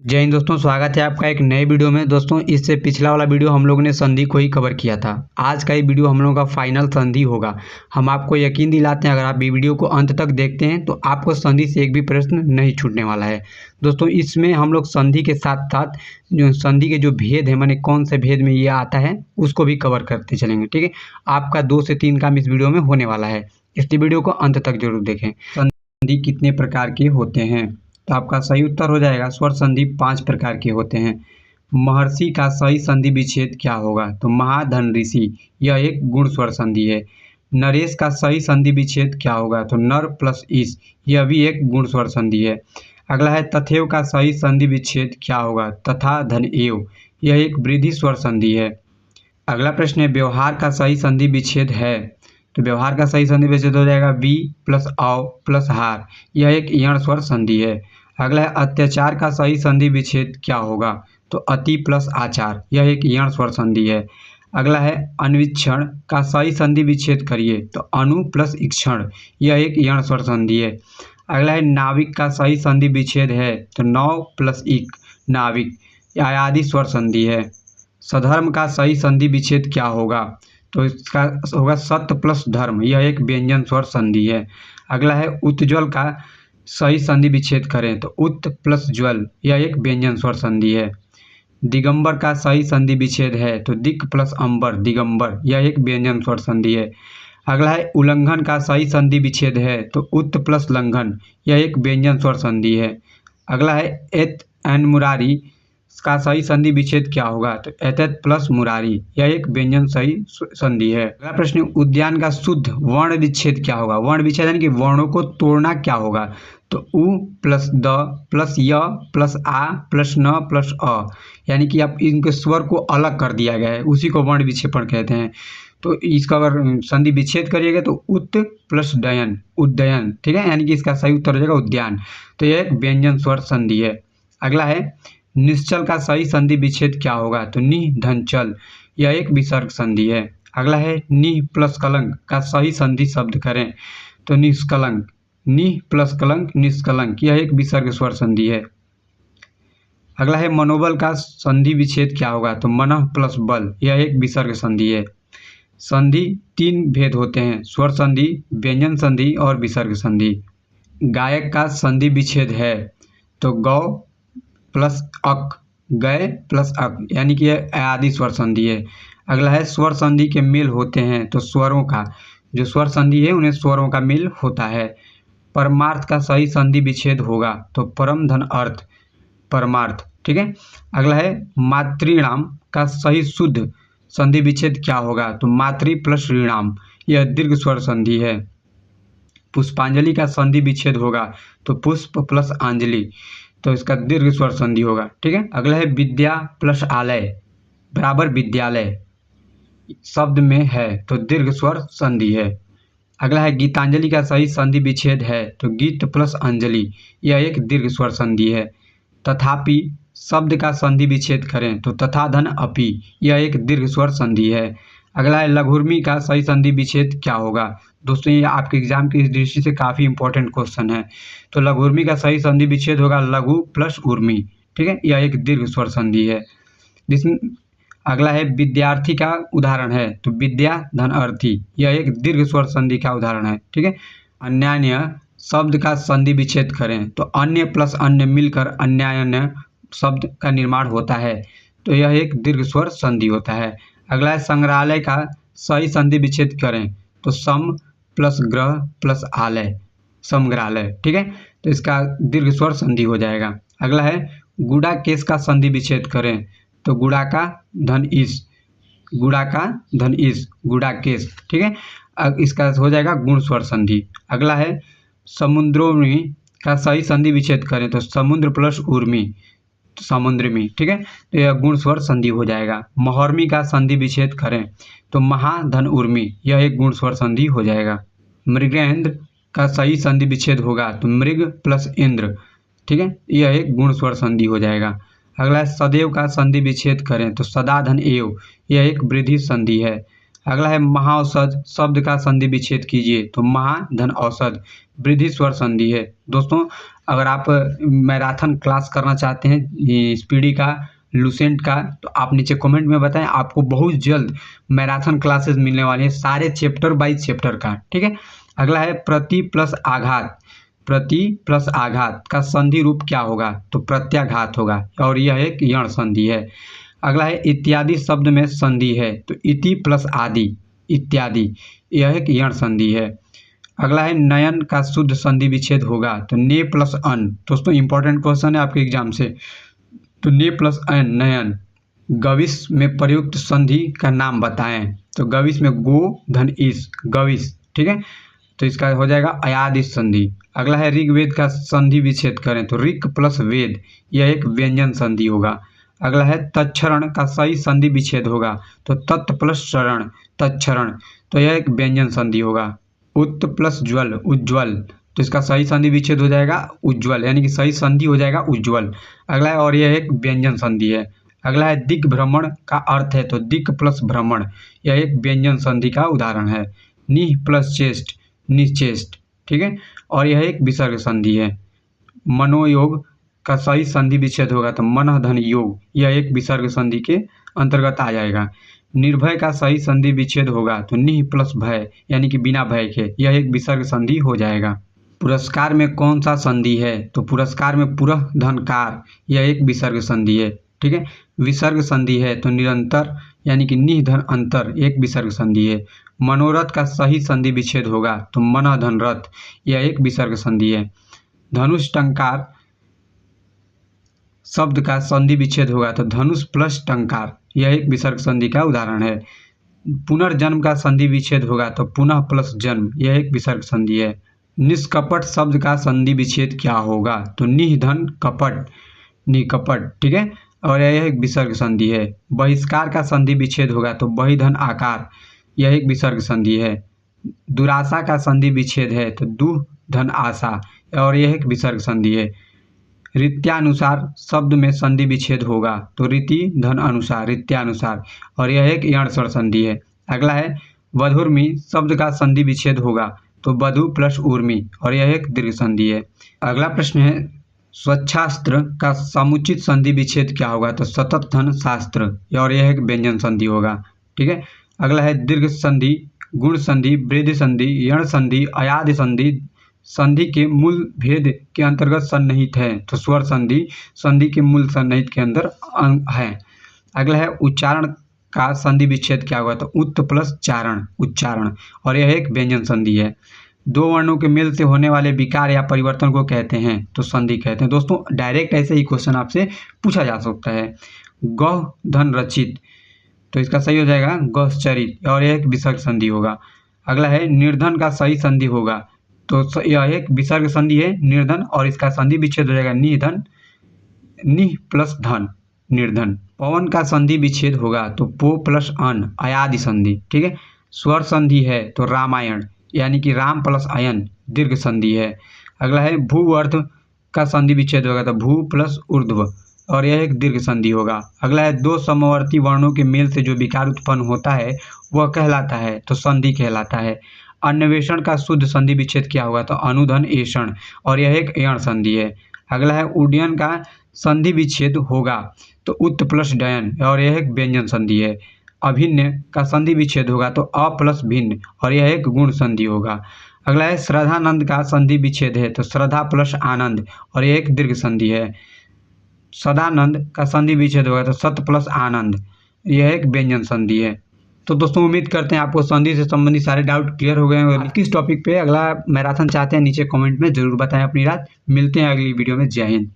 जय हिंद दोस्तों, स्वागत है आपका एक नए वीडियो में। दोस्तों, इससे पिछला वाला वीडियो हम लोगों ने संधि को ही कवर किया था। आज का ये वीडियो हम लोगों का फाइनल संधि होगा। हम आपको यकीन दिलाते हैं, अगर आप ये वीडियो को अंत तक देखते हैं तो आपको संधि से एक भी प्रश्न नहीं छूटने वाला है। दोस्तों, इसमें हम लोग संधि के साथ साथ जो संधि के जो भेद है, माने कौन से भेद में ये आता है, उसको भी कवर करते चलेंगे। ठीक है, आपका 2 से 3 काम इस वीडियो में होने वाला है, इसलिए वीडियो को अंत तक जरूर देखें। संधि कितने प्रकार के होते हैं? तो आपका सही उत्तर हो जाएगा स्वर संधि 5 प्रकार के होते हैं। महर्षि का सही संधि विच्छेद क्या होगा? तो महाधन ऋषि, यह एक गुण स्वर संधि है। नरेश का सही संधि विच्छेद क्या होगा? तो नर प्लस ईश, यह भी एक गुण स्वर संधि है। अगला है तथैव का सही संधि विच्छेद क्या होगा? तथा धन एव, यह एक वृद्धि स्वर संधि है। अगला प्रश्न है व्यवहार का सही संधि विच्छेद है। तो व्यवहार का सही संधि विच्छेद हो जाएगा वी प्लस औ प्लस हार, यह एक यण स्वर संधि है। अगला है अत्याचार का सही संधि विच्छेद क्या होगा? तो अति प्लस आचार, यह एक यण स्वर संधि है। अगला है अन्वीक्षण का सही संधि विच्छेद करिए। तो अनु प्लस इक्षण, यह एक यण स्वर संधि है। अगला है नाविक का सही संधि विच्छेद है। तो नौ प्लस इक, नाविक, यह आदि स्वर संधि है। सधर्म का सही संधि विच्छेद क्या होगा? तो इसका होगा सत्य प्लस धर्म, यह एक व्यंजन स्वर संधि है। अगला है उज्ज्वल का सही संधि विच्छेद करें। तो उत प्लस ज्वल, यह एक व्यंजन स्वर संधि है। दिगंबर का सही संधि विच्छेद है। तो दिक प्लस अंबर, दिगंबर, यह एक व्यंजन स्वर संधि है। अगला है उल्लंघन का सही संधि विच्छेद है। तो उत प्लस लंघन, यह एक व्यंजन स्वर संधि है। अगला है एत एंड मुरारी का सही संधि विच्छेद क्या होगा? तो एतत प्लस मुरारी, यह एक व्यंजन सही संधि है। अगला प्रश्न उद्यान का शुद्ध वर्ण विच्छेद क्या होगा? वर्ण विच्छेद यानी कि वर्णों को तोड़ना क्या होगा? तो उ प्लस द प्लस य प्लस आ प्लस न प्लस अ, यानी कि आप इनके स्वर को अलग कर दिया गया है, उसी को वर्ण विक्षेपण कहते हैं। तो इसका अगर संधि विच्छेद करिएगा तो उत प्लस डयन, उद्दयन, ठीक है, यानी कि इसका सही उत्तर हो जाएगा उद्यान। तो यह एक व्यंजन स्वर संधि है। अगला है निश्चल का सही संधि विच्छेद क्या होगा? तो नि धन चल, यह एक विसर्ग संधि है। अगला है नि प्लस कलंक का सही संधि शब्द करें। तो निष्कलंक, नि प्लस कलंक निष्कलंक, यह एक विसर्ग स्वर संधि है। अगला है मनोबल का संधि विच्छेद क्या होगा? तो मनः प्लस बल, यह एक विसर्ग संधि है। संधि 3 भेद होते हैं, स्वर संधि, व्यंजन संधि और विसर्ग संधि। गायक का संधि विच्छेद है। तो गौ प्लस अक, गय प्लस अक, यानी कि यह आदि स्वर संधि है। अगला है स्वर संधि के मेल होते हैं। तो स्वरों का जो स्वर संधि है उन्हें स्वरों का मेल होता है। परमार्थ का सही संधि विच्छेद होगा। तो परम धन अर्थ, परमार्थ, ठीक है। अगला है मातृणाम का सही शुद्ध संधि विच्छेद क्या होगा? तो मातृ प्लस ऋणाम, यह दीर्घ स्वर संधि है। पुष्पांजलि का संधि विच्छेद होगा। तो पुष्प प्लस आंजलि, तो इसका दीर्घ स्वर संधि होगा, ठीक है। अगला है विद्या प्लस आलय बराबर विद्यालय शब्द में है, तो दीर्घ स्वर संधि है। अगला है गीतांजलि का सही संधि विच्छेद है। तो गीत प्लस अंजलि, यह एक दीर्घ स्वर संधि है। तथापि शब्द का संधि विच्छेद करें। तो तथा धन अपि, यह एक दीर्घ स्वर संधि है। अगला है लघुर्मी का सही संधि विच्छेद क्या होगा? दोस्तों, ये आपके एग्जाम की दृष्टि से काफ़ी इंपॉर्टेंट क्वेश्चन है। तो लघुर्मी का सही संधि विच्छेद होगा लघु प्लस उर्मी, ठीक है, यह एक दीर्घ स्वर संधि है। जिसमें अगला है विद्यार्थी का उदाहरण है। तो विद्या धन अर्थी, यह एक दीर्घ स्वर संधि का उदाहरण है, ठीक है। अन्यान्य शब्द का संधि विच्छेद करें। तो अन्य प्लस अन्य मिलकर अन्यान्य शब्द का निर्माण होता है, तो यह एक दीर्घ स्वर संधि होता है। अगला है संग्रहालय का सही संधि विच्छेद करें। तो सम प्लस ग्रह प्लस आलय, समग्रहालय, ठीक है, तो इसका दीर्घ स्वर संधि हो जाएगा। अगला है गुड़ा केश का संधि विच्छेद करें। तो गुड़ा का धन इस, गुड़ा का धन इस, गुड़ा केश, ठीक है, अब इसका हो जाएगा गुण स्वर संधि। अगला है समुद्रोर्मी का सही संधि विच्छेद करें। तो समुद्र प्लस उर्मी, तो समुद्र में, ठीक है, तो यह गुण स्वर संधि हो जाएगा। महर्मी का संधि विच्छेद करें। तो महाधन उर्मी, यह एक गुण स्वर संधि हो जाएगा। मृगेंद्र का सही संधि विच्छेद होगा। तो मृग प्लस इंद्र, ठीक है, यह एक गुण स्वर संधि हो जाएगा। अगला है सदैव का संधि विच्छेद करें। तो सदा धन एव, यह एक वृद्धि संधि है। अगला है महाऔषध शब्द का संधि विच्छेद कीजिए। तो महा धन औषध, वृद्धि स्वर संधि है। दोस्तों, अगर आप मैराथन क्लास करना चाहते हैं स्पीडी का, लूसेंट का, तो आप नीचे कमेंट में बताएं। आपको बहुत जल्द मैराथन क्लासेस मिलने वाली है, सारे चैप्टर बाई चैप्टर का, ठीक है। अगला है प्रति प्लस आघात। प्रति प्लस आघात का संधि रूप क्या होगा? तो प्रत्याघात होगा, और यह एक यण संधि है। अगला है इत्यादि शब्द में संधि है, तो इति प्लस आदि, इत्यादि, यह एक यण संधि है। अगला है नयन का शुद्ध संधि विच्छेद होगा, तो ने प्लस अन। दोस्तों इंपॉर्टेंट क्वेश्चन है आपके एग्जाम से, तो ने प्लस अन नयन। गविश में प्रयुक्त संधि का नाम बताएं, तो गविश में गो धन इस, गविश, ठीक है, तो इसका हो जाएगा अयादिश संधि। अगला है ऋग्वेद का संधि विच्छेद करें, तो ऋक प्लस वेद, यह एक व्यंजन संधि होगा। अगला है तत्क्षरण का सही संधि विच्छेद होगा, तो तत् प्लस क्षरण, तत्क्षरण, तो यह एक व्यंजन संधि होगा। उत्त प्लस ज्वल, उज्ज्वल, तो इसका सही संधि विच्छेद हो जाएगा उज्ज्वल, यानी कि सही संधि हो जाएगा उज्ज्वल। अगला है और यह एक व्यंजन संधि है। अगला है दिग्भ्रमण का अर्थ है, तो दिक् प्लस भ्रमण, यह एक व्यंजन संधि का उदाहरण है। निह प्लस चेष्ट, निश्चेष्ट, ठीक है, और यह एक विसर्ग संधि है। मनोयोग का सही संधि विच्छेद होगा, तो मन धन योग, यह एक विसर्ग संधि के अंतर्गत आ जाएगा। निर्भय का सही संधि विच्छेद होगा, तो निह प्लस भय, यानी कि बिना भय के, यह एक विसर्ग संधि हो जाएगा। पुरस्कार में कौन सा संधि है? तो पुरस्कार में पुरः धनकार, यह एक विसर्ग संधि है, ठीक है। विसर्ग संधि है तो निरंतर, यानी कि निह धन अंतर, एक विसर्ग संधि है। मनोरथ का सही संधि विच्छेद होगा, तो मन धन रथ, यह एक विसर्ग संधि है। धनुष टंकार शब्द का संधि विच्छेद होगा, तो धनुष प्लस टंकार, यह एक विसर्ग संधि का उदाहरण है। पुनर्जन्म का संधि विच्छेद होगा, तो पुनः प्लस जन्म, यह एक विसर्ग संधि है। निष्कपट शब्द का संधि विच्छेद क्या होगा? तो निह धन कपट, निकपट, ठीक है, और यह एक विसर्ग संधि है। बहिष्कार का संधि विच्छेद होगा, तो बहि धन आकार, यह एक विसर्ग संधि है। दुराशा का संधि विच्छेद है, तो दुह धन आशा, और यह एक विसर्ग संधि है। रीत्यानुसार शब्द में संधि विच्छेद होगा, तो रीति धन अनुसार, रीत्यानुसार, और यह एक यण संधि है। अगला है वधुर्मी शब्द का संधि विच्छेद होगा, तो वधु प्लस ऊर्मी, और यह एक दीर्घ संधि है। अगला प्रश्न है स्वच्छास्त्र का समुचित संधि विच्छेद क्या होगा? तो सतत धन शास्त्र, और यह एक व्यंजन संधि होगा, ठीक है। अगला है दीर्घ संधि, गुण संधि, वृद्धि संधि, यण संधि, अयादि संधि संधि के मूल भेद के अंतर्गत सन्निहित है, तो स्वर संधि संधि के मूल सन्निहित के अंदर है। अगला है उच्चारण का संधि विच्छेद क्या होगा? तो उत्त प्लस चारण, उच्चारण, और यह एक व्यंजन संधि है। दो वर्णों के मेल से होने वाले विकार या परिवर्तन को कहते हैं, तो संधि कहते हैं। दोस्तों डायरेक्ट ऐसे ही क्वेश्चन आपसे पूछा जा सकता है। गौः धन रचित, तो इसका सही हो जाएगा गौश्चरित, और यह एक विसर्ग संधि होगा। अगला है निर्धन का सही संधि होगा, तो यह एक विसर्ग संधि है निर्धन, और इसका संधि विच्छेद हो जाएगा निधन, निह प्लस धन, निर्धन। पवन का संधि विच्छेद होगा, तो पो प्लस अन, अयादि संधि, ठीक है। स्वर संधि है तो रामायण, यानी कि राम प्लस अयन, दीर्घ संधि है। अगला है भूवर्ध का संधि विच्छेद होगा, तो भू प्लस ऊर्ध्व, और यह एक दीर्घ संधि होगा। अगला है दो समवर्ती वर्णों के मेल से जो विकार उत्पन्न होता है वह कहलाता है, तो संधि कहलाता है। अन्वेषण का शुद्ध संधि विच्छेद क्या होगा? तो अनुधन एषण, और यह एक यण संधि है। अगला है उड्डयन का संधि विच्छेद होगा, तो उत्त प्लस डयन, और यह एक व्यंजन संधि है। अभिन्न का संधि विच्छेद होगा, तो अ प्लस भिन्न, और यह एक गुण संधि होगा। अगला है श्रद्धानंद का संधि विच्छेद है, तो श्रद्धा प्लस आनंद, और यह एक दीर्घ संधि है। सदानंद का संधि विच्छेद होगा, तो सत प्लस आनंद, यह एक व्यंजन संधि है। तो दोस्तों उम्मीद करते हैं आपको संधि से संबंधित सारे डाउट क्लियर हो गए हैं। किस टॉपिक पे अगला मैराथन चाहते हैं नीचे कमेंट में जरूर बताएं अपनी राय। मिलते हैं अगली वीडियो में। जय हिंद।